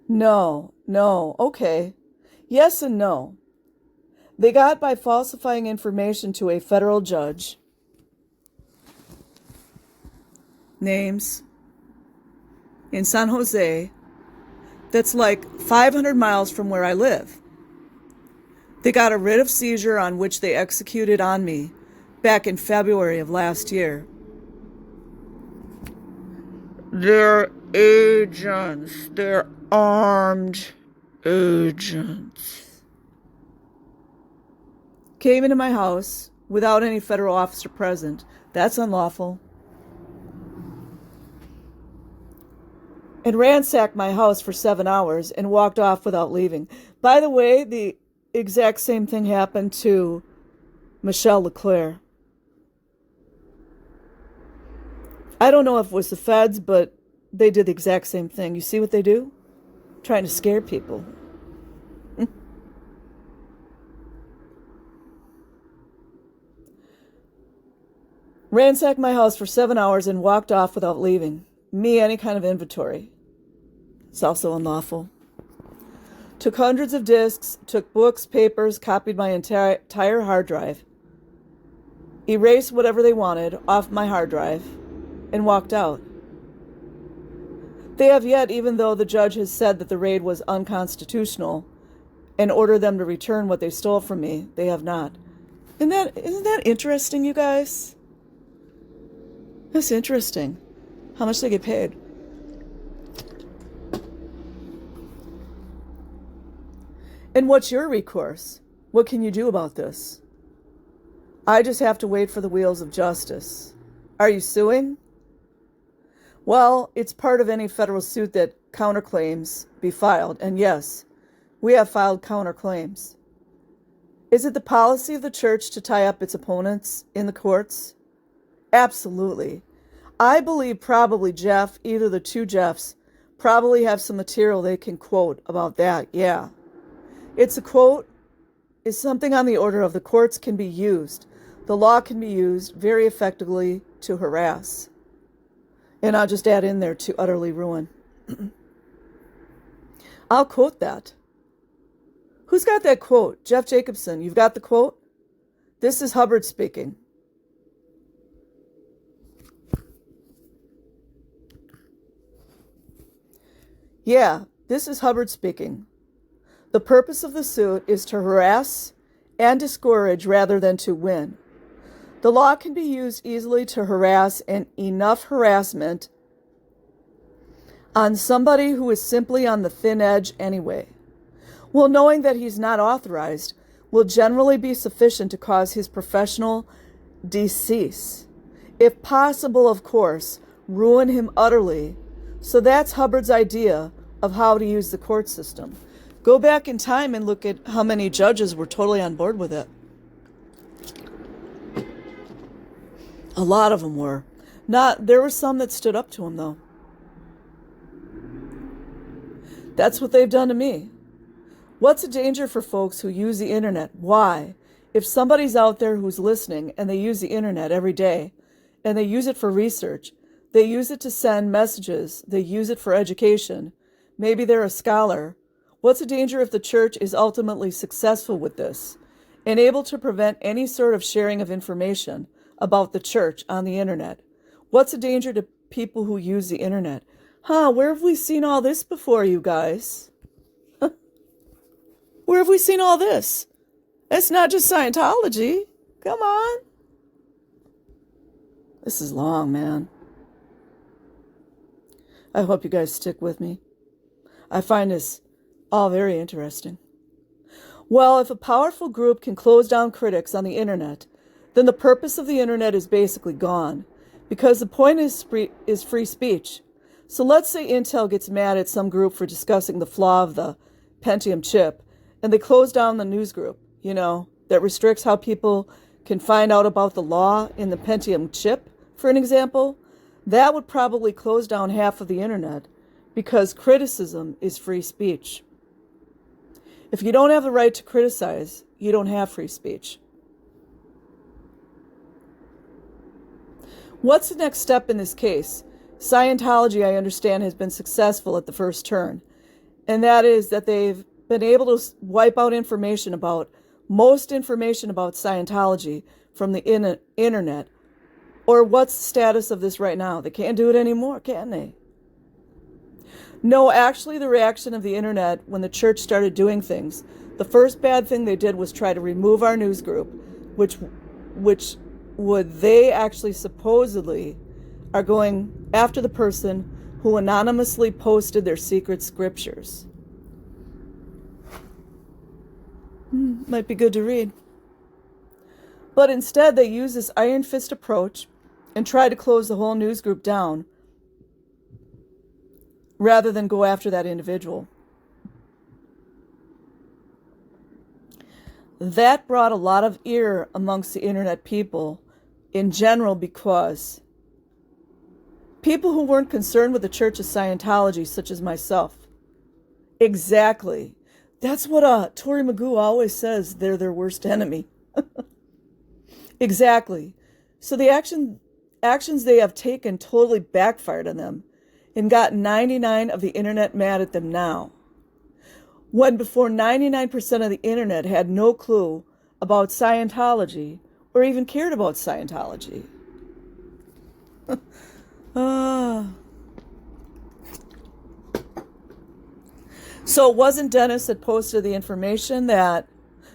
No. Okay. Yes and no. They got by falsifying information to a federal judge. Names. In San Jose. That's like 500 miles from where I live. They got a writ of seizure on which they executed on me back in February of last year. They're agents. They're armed agents. Came into my house without any federal officer present. That's unlawful. And ransacked my house for 7 hours and walked off without leaving. By the way, the exact same thing happened to Michelle LeClaire. I don't know if it was the feds, but they did the exact same thing. You see what they do? Trying to scare people. Ransacked my house for 7 hours and walked off without leaving. Me, any kind of inventory. It's also unlawful. Took hundreds of discs, took books, papers, copied my entire hard drive. Erased whatever they wanted off my hard drive and walked out. They have yet, even though the judge has said that the raid was unconstitutional and ordered them to return what they stole from me, they have not. Isn't that interesting, you guys? That's interesting. How much they get paid. And what's your recourse? What can you do about this? I just have to wait for the wheels of justice. Are you suing? Well, it's part of any federal suit that counterclaims be filed. And yes, we have filed counterclaims. Is it the policy of the church to tie up its opponents in the courts? Absolutely. I believe probably Jeff, either the two Jeffs, probably have some material they can quote about that. Yeah. It's a quote, is something on the order of the courts can be used. The law can be used very effectively to harass. And I'll just add in there to utterly ruin. I'll quote that. Who's got that quote? Jeff Jacobson, you've got the quote? This is Hubbard speaking. Yeah, this is Hubbard speaking. The purpose of the suit is to harass and discourage rather than to win. The law can be used easily to harass, and enough harassment on somebody who is simply on the thin edge anyway. Well, knowing that he's not authorized will generally be sufficient to cause his professional decease. If possible, of course, ruin him utterly. So that's Hubbard's idea of how to use the court system. Go back in time and look at how many judges were totally on board with it. A lot of them were. There were some that stood up to him, though. That's what they've done to me. What's a danger for folks who use the internet? Why? If somebody's out there who's listening and they use the internet every day, and they use it for research, they use it to send messages, they use it for education, maybe they're a scholar, What's the danger if the church is ultimately successful with this and able to prevent any sort of sharing of information about the church on the internet? What's the danger to people who use the internet? Where have we seen all this before, you guys? Where have we seen all this? It's not just Scientology. Come on. This is long, man. I hope you guys stick with me. I find this all very interesting. Well, if a powerful group can close down critics on the internet, then the purpose of the internet is basically gone, because the point is free speech. So let's say Intel gets mad at some group for discussing the flaw of the Pentium chip, and they close down the news group, that restricts how people can find out about the law in the Pentium chip, for an example. That would probably close down half of the internet, because criticism is free speech. If you don't have the right to criticize, you don't have free speech. What's the next step in this case? Scientology, I understand, has been successful at the first turn, and that is that they've been able to wipe out most information about Scientology from the internet. Or what's the status of this right now? They can't do it anymore, can they? No, actually, the reaction of the internet when the church started doing things, the first bad thing they did was try to remove our news group, which they actually supposedly are going after the person who anonymously posted their secret scriptures. Might be good to read. But instead, they use this iron fist approach and try to close the whole news group down rather than go after that individual. That brought a lot of ire amongst the internet people in general, because people who weren't concerned with the Church of Scientology, such as myself, exactly. That's what Tori Magoo always says, they're their worst enemy. Exactly. So the actions they have taken totally backfired on them and got 99% of the internet mad at them now. When before 99% of the internet had no clue about Scientology or even cared about Scientology. So it wasn't Dennis that posted the information that,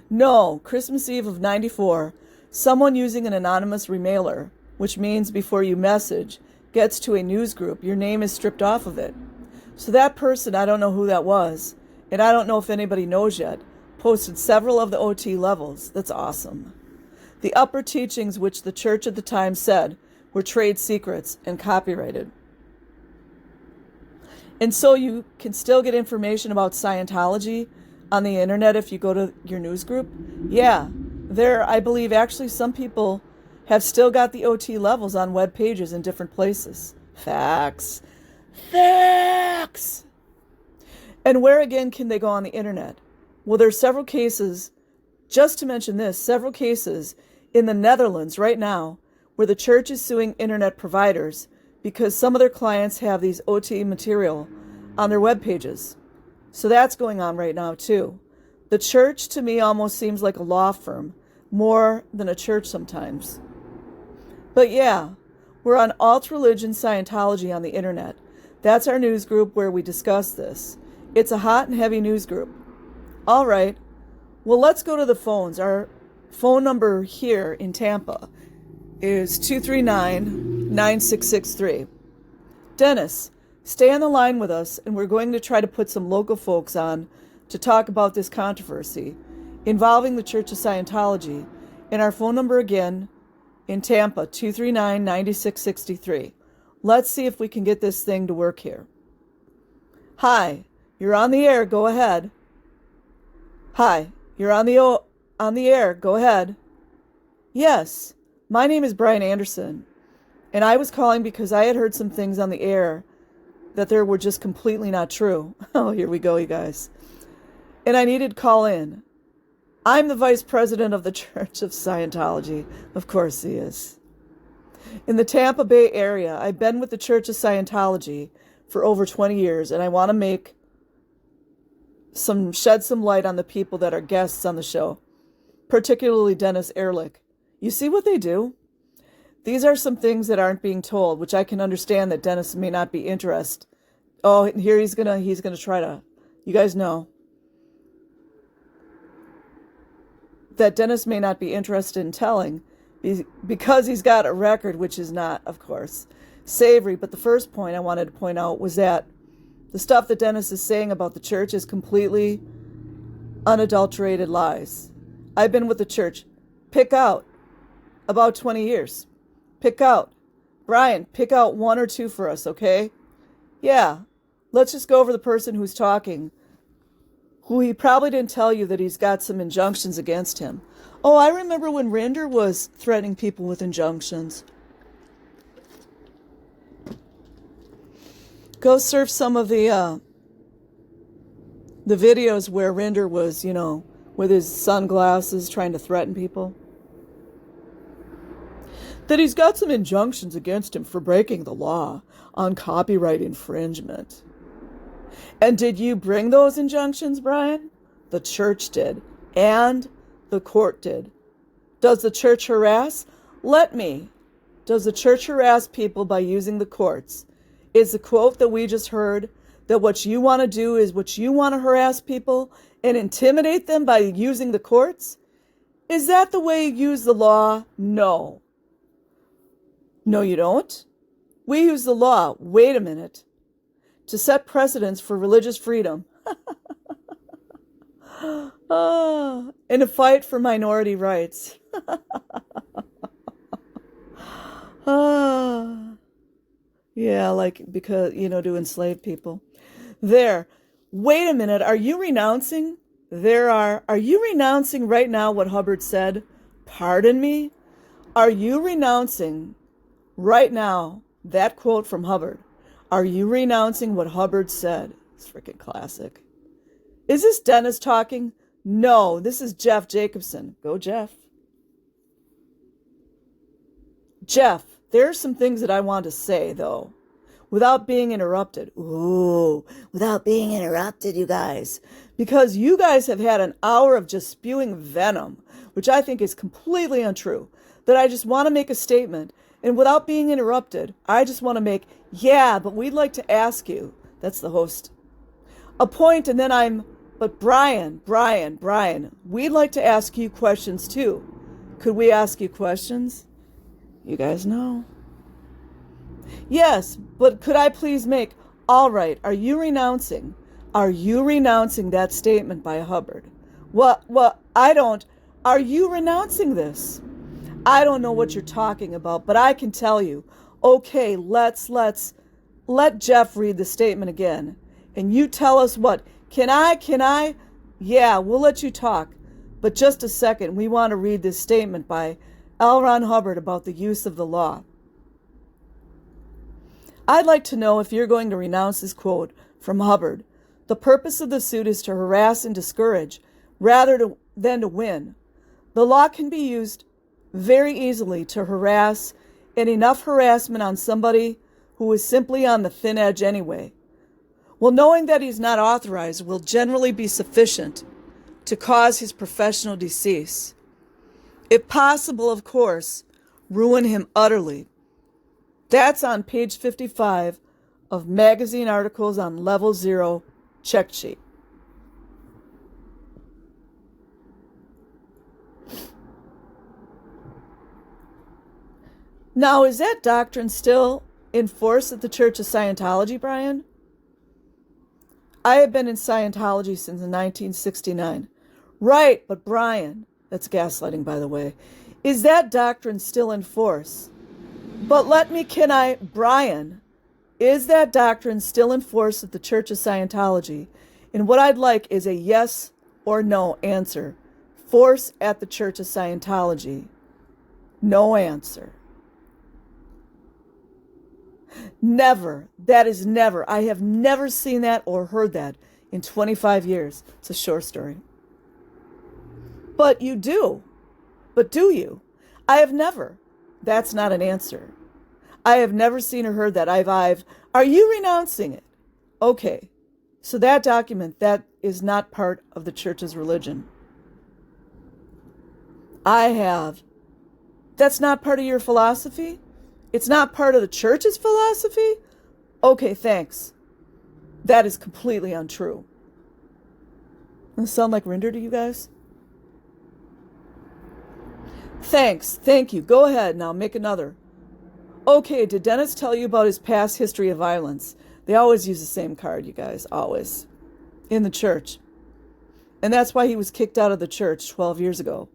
no, Christmas Eve of 94, someone using an anonymous remailer, which means before you message, gets to a news group, your name is stripped off of it. So that person, I don't know who that was, and I don't know if anybody knows yet, posted several of the OT levels. That's awesome. The upper teachings, which the church at the time said were trade secrets and copyrighted. And so you can still get information about Scientology on the internet if you go to your news group. Yeah, I believe actually some people have still got the OT levels on web pages in different places. Facts. Facts! And where again can they go on the internet? Well, there's several cases, just to mention this, several cases in the Netherlands right now where the church is suing internet providers because some of their clients have these OT material on their web pages. So that's going on right now too. The church to me almost seems like a law firm, more than a church sometimes. But yeah, we're on Alt Religion Scientology on the internet. That's our news group where we discuss this. It's a hot and heavy news group. All right, well, let's go to the phones. Our phone number here in Tampa is 239-9663. Dennis, stay on the line with us, and we're going to try to put some local folks on to talk about this controversy involving the Church of Scientology. And our phone number again in Tampa, 239-9663. Let's see if we can get this thing to work here. Hi, you're on the air. Go ahead. Hi, you're on the air. Go ahead. Yes, my name is Brian Anderson, and I was calling because I had heard some things on the air that there were just completely not true. Oh, here we go, you guys. And I needed to call in. I'm the vice president of the Church of Scientology. Of course he is. In the Tampa Bay area, I've been with the Church of Scientology for over 20 years, and I want to make shed some light on the people that are guests on the show, particularly Dennis Ehrlich. You see what they do? These are some things that aren't being told, which I can understand that Dennis may not be interested. Oh, here he's gonna try to, you guys know that Dennis may not be interested in telling because he's got a record which is not, of course, savory. But the first point I wanted to point out was that the stuff that Dennis is saying about the church is completely unadulterated lies. I've been with the church. Pick out about 20 years. Pick out. Brian, pick out one or two for us, okay? Yeah. Let's just go over the person who's talking, who he probably didn't tell you that he's got some injunctions against him. Oh, I remember when Rinder was threatening people with injunctions. Go surf some of the videos where Rinder was, with his sunglasses trying to threaten people. That he's got some injunctions against him for breaking the law on copyright infringement. And did you bring those injunctions, Brian? The church did. And the court did. Does the church harass? Does the church harass people by using the courts? Is the quote that we just heard that what you want to do is what you want to harass people and intimidate them by using the courts? Is that the way you use the law? No. No, you don't. We use the law, wait a minute, to set precedents for religious freedom. In a fight for minority rights. Yeah, because, to enslave people. There. Wait a minute. Are you renouncing? Are you renouncing right now what Hubbard said? Pardon me? Are you renouncing right now that quote from Hubbard? Are you renouncing what Hubbard said? It's freaking classic. Is this Dennis talking? No, this is Jeff Jacobson. Go, Jeff. Jeff, there are some things that I want to say, though, without being interrupted. Ooh, without being interrupted, you guys. Because you guys have had an hour of just spewing venom, which I think is completely untrue. That I just want to make a statement, and without being interrupted, I just want to make, but we'd like to ask you, that's the host, a point, and then but Brian, we'd like to ask you questions too. Could we ask you questions? You guys know. Yes, but could I please all right, are you renouncing that statement by Hubbard? Well, are you renouncing this? I don't know what you're talking about, but I can tell you. Okay, let's let Jeff read the statement again. And you tell us what. Can I? Yeah, we'll let you talk. But just a second, we want to read this statement by L. Ron Hubbard about the use of the law. I'd like to know if you're going to renounce this quote from Hubbard. The purpose of the suit is to harass and discourage rather than to win. The law can be used very easily to harass, and enough harassment on somebody who is simply on the thin edge anyway. Well, knowing that he's not authorized will generally be sufficient to cause his professional decease. If possible, of course, ruin him utterly. That's on page 55 of magazine articles on Level Zero check sheet. Now, is that doctrine still in force at the Church of Scientology, Brian? I have been in Scientology since 1969. Right, but Brian, that's gaslighting, by the way, is that doctrine still in force? But Brian, is that doctrine still in force at the Church of Scientology? And what I'd like is a yes or no answer. Force at the Church of Scientology. No answer. Never. That is never. I have never seen that or heard that in 25 years. It's a short story. But you do. But do you? I have never. That's not an answer. I have never seen or heard that. Are you renouncing it? Okay. So that document, that is not part of the church's religion. I have. That's not part of your philosophy? It's not part of the church's philosophy? Okay, thanks. That is completely untrue. Does this sound like Rinder to you guys? Thanks. Thank you. Go ahead now. Make another. Okay, did Dennis tell you about his past history of violence? They always use the same card, you guys. Always. In the church. And that's why he was kicked out of the church 12 years ago.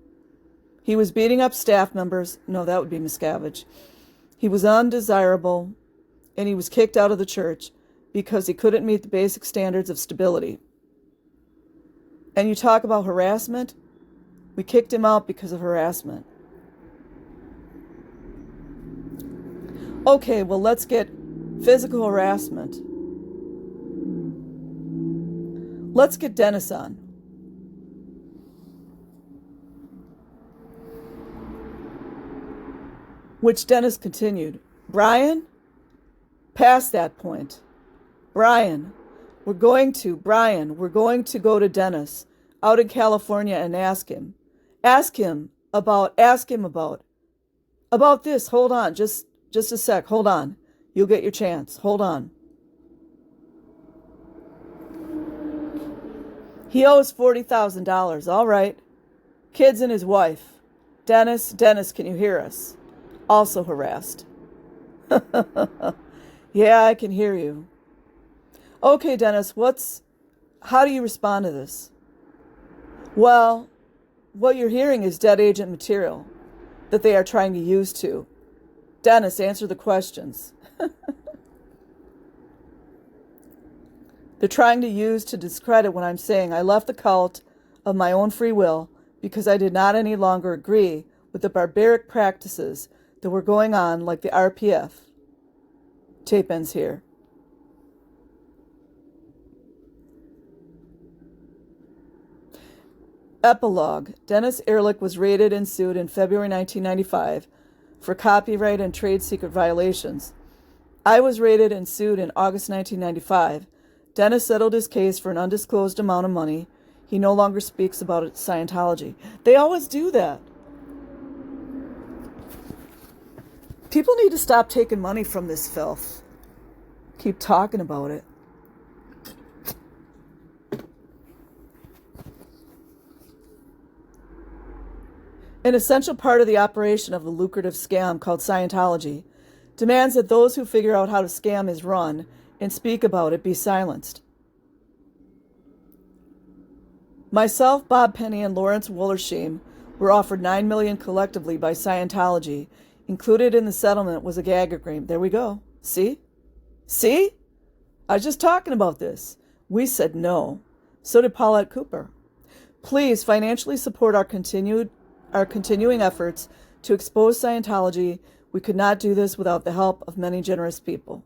He was beating up staff members. No, that would be Miscavige. He was undesirable, and he was kicked out of the church because he couldn't meet the basic standards of stability. And you talk about harassment? We kicked him out because of harassment. Okay, well, let's get physical harassment. Let's get Dennis on. Which Dennis continued. Brian, past that point. Brian, we're going to go to Dennis out in California and ask him about this. Hold on, just a sec. Hold on. You'll get your chance. Hold on. He owes $40,000. All right. Kids and his wife. Dennis, can you hear us? Also harassed. Yeah, I can hear you. Okay, Dennis, how do you respond to this? Well, what you're hearing is dead agent material that they are trying to use to. Dennis, answer the questions. They're trying to use to discredit what I'm saying. I left the cult of my own free will because I did not any longer agree with the barbaric practices that were going on, like the RPF. Tape ends here. Epilogue. Dennis Ehrlich was raided and sued in February 1995 for copyright and trade secret violations. I was raided and sued in August 1995. Dennis settled his case for an undisclosed amount of money. He no longer speaks about Scientology. They always do that. People need to stop taking money from this filth. Keep talking about it. An essential part of the operation of the lucrative scam called Scientology demands that those who figure out how the scam is run and speak about it be silenced. Myself, Bob Penny, and Lawrence Wollersheim were offered $9 million collectively by Scientology. Included in the settlement was a gag agreement. There we go. See? I was just talking about this. We said no. So did Paulette Cooper. Please financially support our continuing efforts to expose Scientology. We could not do this without the help of many generous people.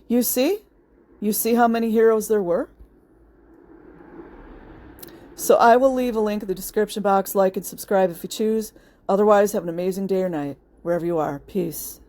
You see? You see how many heroes there were? So I will leave a link in the description box. Like and subscribe if you choose. Otherwise, have an amazing day or night, wherever you are. Peace.